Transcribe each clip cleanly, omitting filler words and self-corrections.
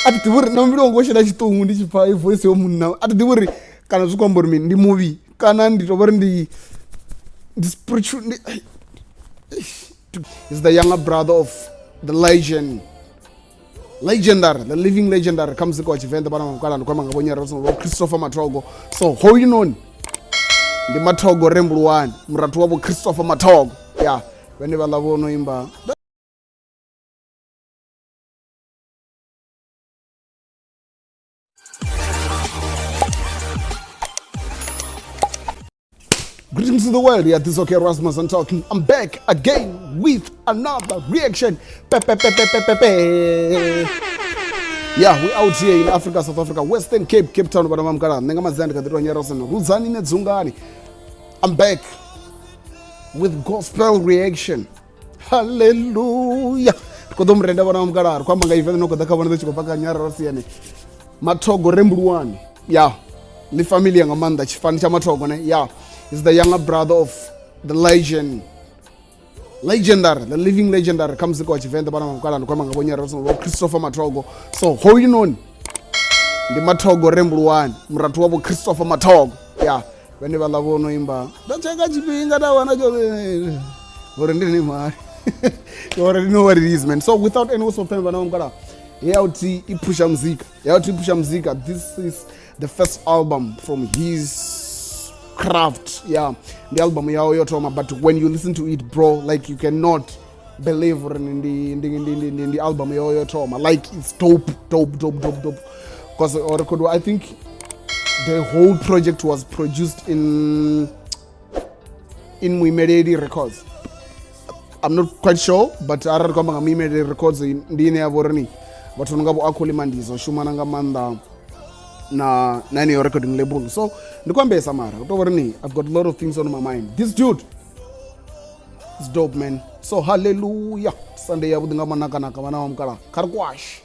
ati tivuri na mbilo ngoshela chitungu ndichipa voice yo munna ati tivuri kana zvikwambori mini ndi movie kana nditovori ndi spiritual is the younger brother of the legendary, the living legendary comes kwa chivenda bana mukala ndikwama ngabonyera so Christopher Mathogo. So how you know ndi Mathogo Rembuluwani muratu wabo Christopher Mathogo. Yeah, vene valavo no imba. Greetings to the world, yeah, this is OkrasmountzioN talking. I'm back again with another reaction. Yeah, we out here in Africa, South Africa, Western Cape, Cape Town, I'm back with gospel reaction. Hallelujah. Mathogo Rembuluwani. Yeah, the family ngamanda chifani cha Mathogo ne. Yeah. Is the younger brother of the legendary, the living legendary comes kwa chivenda bana mukala ndikwama ngabonyera so Christopher Mathogo. So how you know ndi Mathogo Rembuluwani muratu wabo Christopher Mathogo. Yeah, vene valavo no imba ndachaka chipinga da wana jo ore ndini mari you already know what it is, man. So without any also pemba bana mukala yauti ipusha muzika. This is the first album from his craft. Yeah, the album yao yotoma, but when you listen to it, bro, like you cannot believe in the album yao yotoma, like it's dope. Because I think the whole project was produced in Muimederi Records. I'm not quite sure, but I remember Muimederi Records in Dine Avorani, but ungabo akuli mandizo shumananga manda na nani your recording label. So nikwambia Samara, I've got a lot of things on my mind. This dude is dope, man. So hallelujah. Sunday ya budinga manaka na kamana mkala karkwash.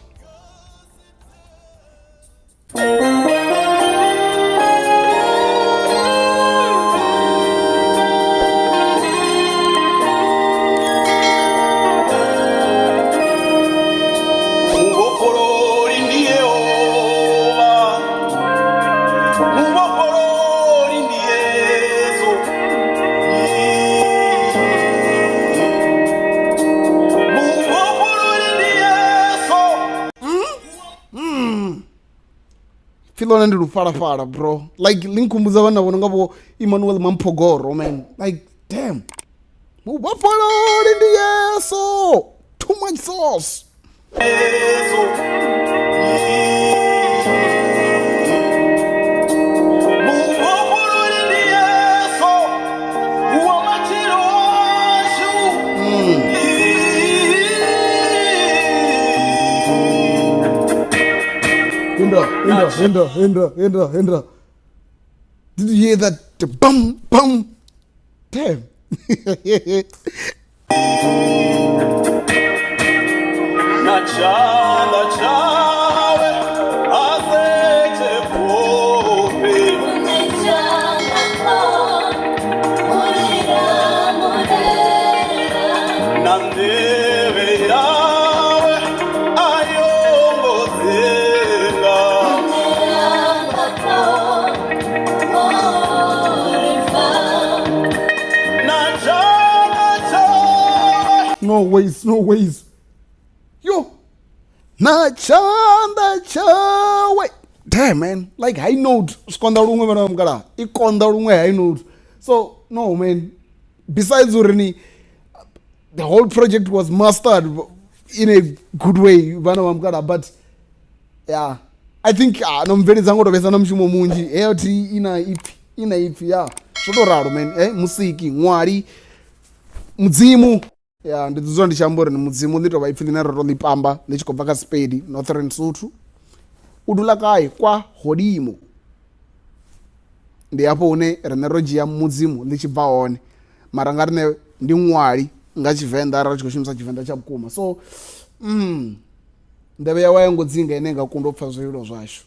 Filona ndi fara bro, like linkumbuza vana vona ngavo Emmanuel Mampogoro, man, like damn. Muvhofhololi ndi Yeso, too much sauce. Indra. Did you hear that? The bum. Damn. No ways. Yo. Nachanda chawe. Damn, man. Like high note. Skonda rumwe bana mkala. Ikonda rumwe high note. So, no, man. Besides Urini, the whole project was mastered in a good way, bana mkala. But, yeah. I think, nomveri zango tobesa namshumo munji. Eoti ina ipi, yeah. Shoto raro, man. Musiki, mwari, muzimu. Yeah, ndizizwa ndichambori ni mudzimu nditova ipfili na roto lipamba lichikobva ka Sepedi Northern Sotho udula kai kwa hodimo ndi apo une reneroji ya mudzimu lichibva hone mara ngarine ndi mwari ngachivenda ara chikoshimisa chivenda cha bukuma. So ndebe yawa yangodzinga inenga kundopfa zviro zvasho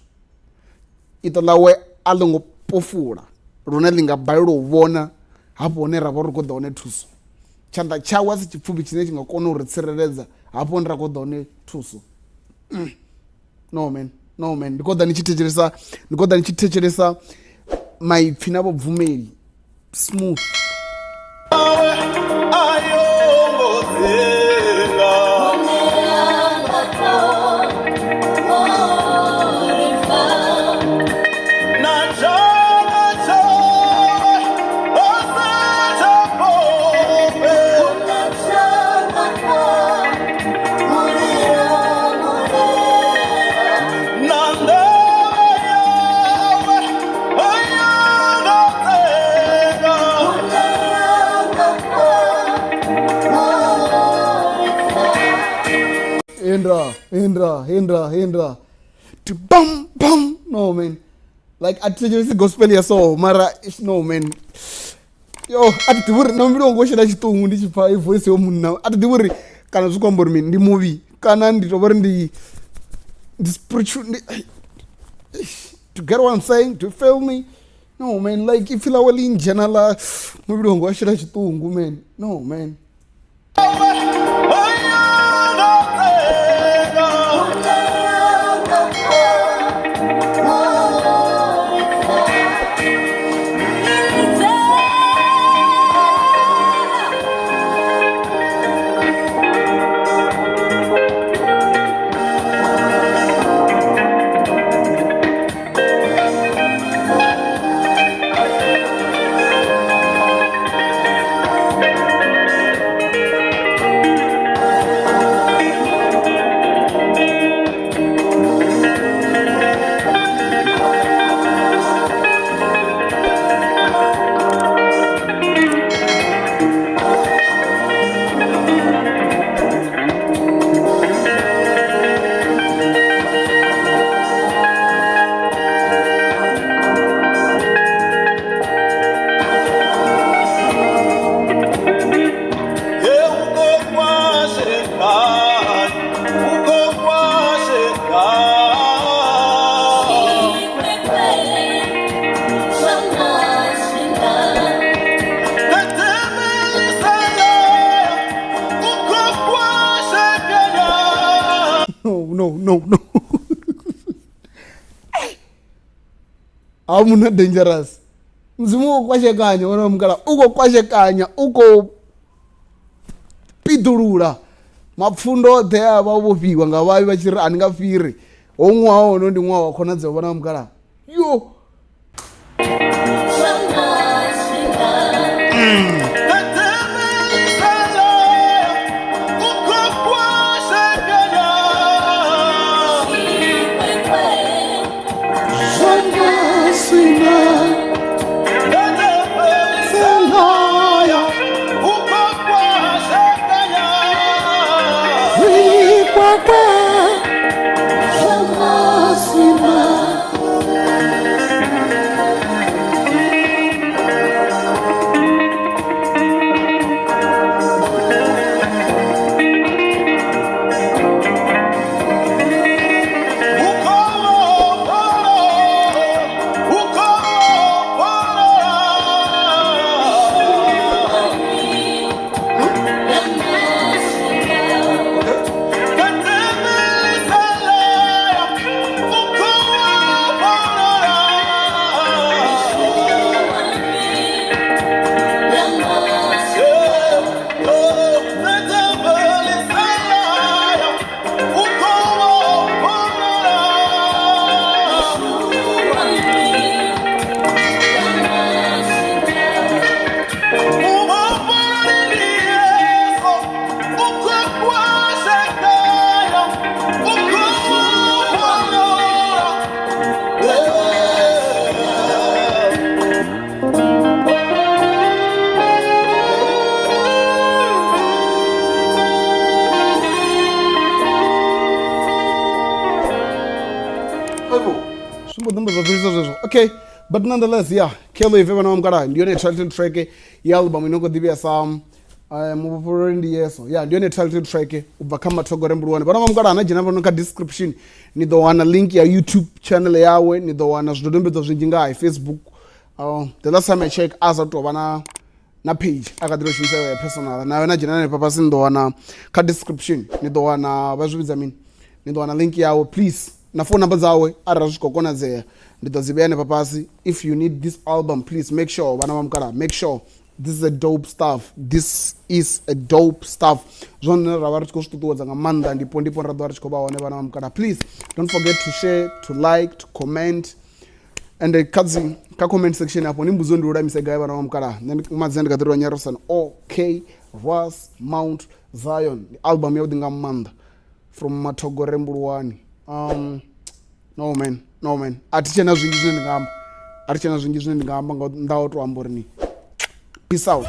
ito lawe alongopofula rune lingabaliro uvona hapo one ravo rikoda one thuso chanda chawa sichipfupi chine chingakona uritsereredza hapo ndirakoda one thuso. no man ndikodha ndichitecheresa maipfi navobvumeri smooth. Hendra. To bum. No man. Like atichecheresa gospel Yeso mara no man. Yo atidhuri nambilongoshera chitungu ndichipa ivoice yomunhu atidhuri kana zvikwambori mini ndi movie kana nditovari ndi spiritual to get what I'm saying, to feel me. No man, like if you are in general nambilongoshera chitungu man. No man. No. Amuna dangerous. Mzimu ukwashekanya wana mkala uko kwashekanya uko pidurura mapfundo thea vabopiwa nga vavi vachiri andingafiri omwawo no ndi mwawo wakhona dze wana mkala yo Okay, but nonetheless, yeah, Kelly, if everyone got a title track, album, you know, go divya some, Muvhofhololi Yeso, yeah, title track, Mathogo Rembuluwani. But I'm gonna na description, ni do wana link ya YouTube channel yawe, ni do wana zvidumbe do zvinjinga Facebook. The last time I checked, as out wana na page, akadiro shimsewe personal, na wana jina papa sin do wana ka description, ni do wana vazvividza mini, ni do wana link yawe, please. na phone number dzawe arali zwi khou konadzea ndi ḓo dzi vhea hanefha fhasi. If you need this album, please make sure vhana vha mukala, make sure this is a dope stuff. This is a dope stuff. Zwone ra vha ri tshi khou zwi ṱuṱuwedza nga maanḓa, ndipo ra ḓo vha ri tshi khou vha hone vhana vha mukala. Please don't forget to share, to like, to comment. And ka comment section hapo ni mbuzo ndi ulamise gai vhana vha mukala. Madzi ndi kaḓirwa Nyarosana OkrasmountzioN. Album ya u ḓi nga maanḓa from Mathogo Rembuluwani. No man. Athi tshena zwinzhi zwine ndi nga amba. Nga nnḓa ha u tou amba uri ni peace out.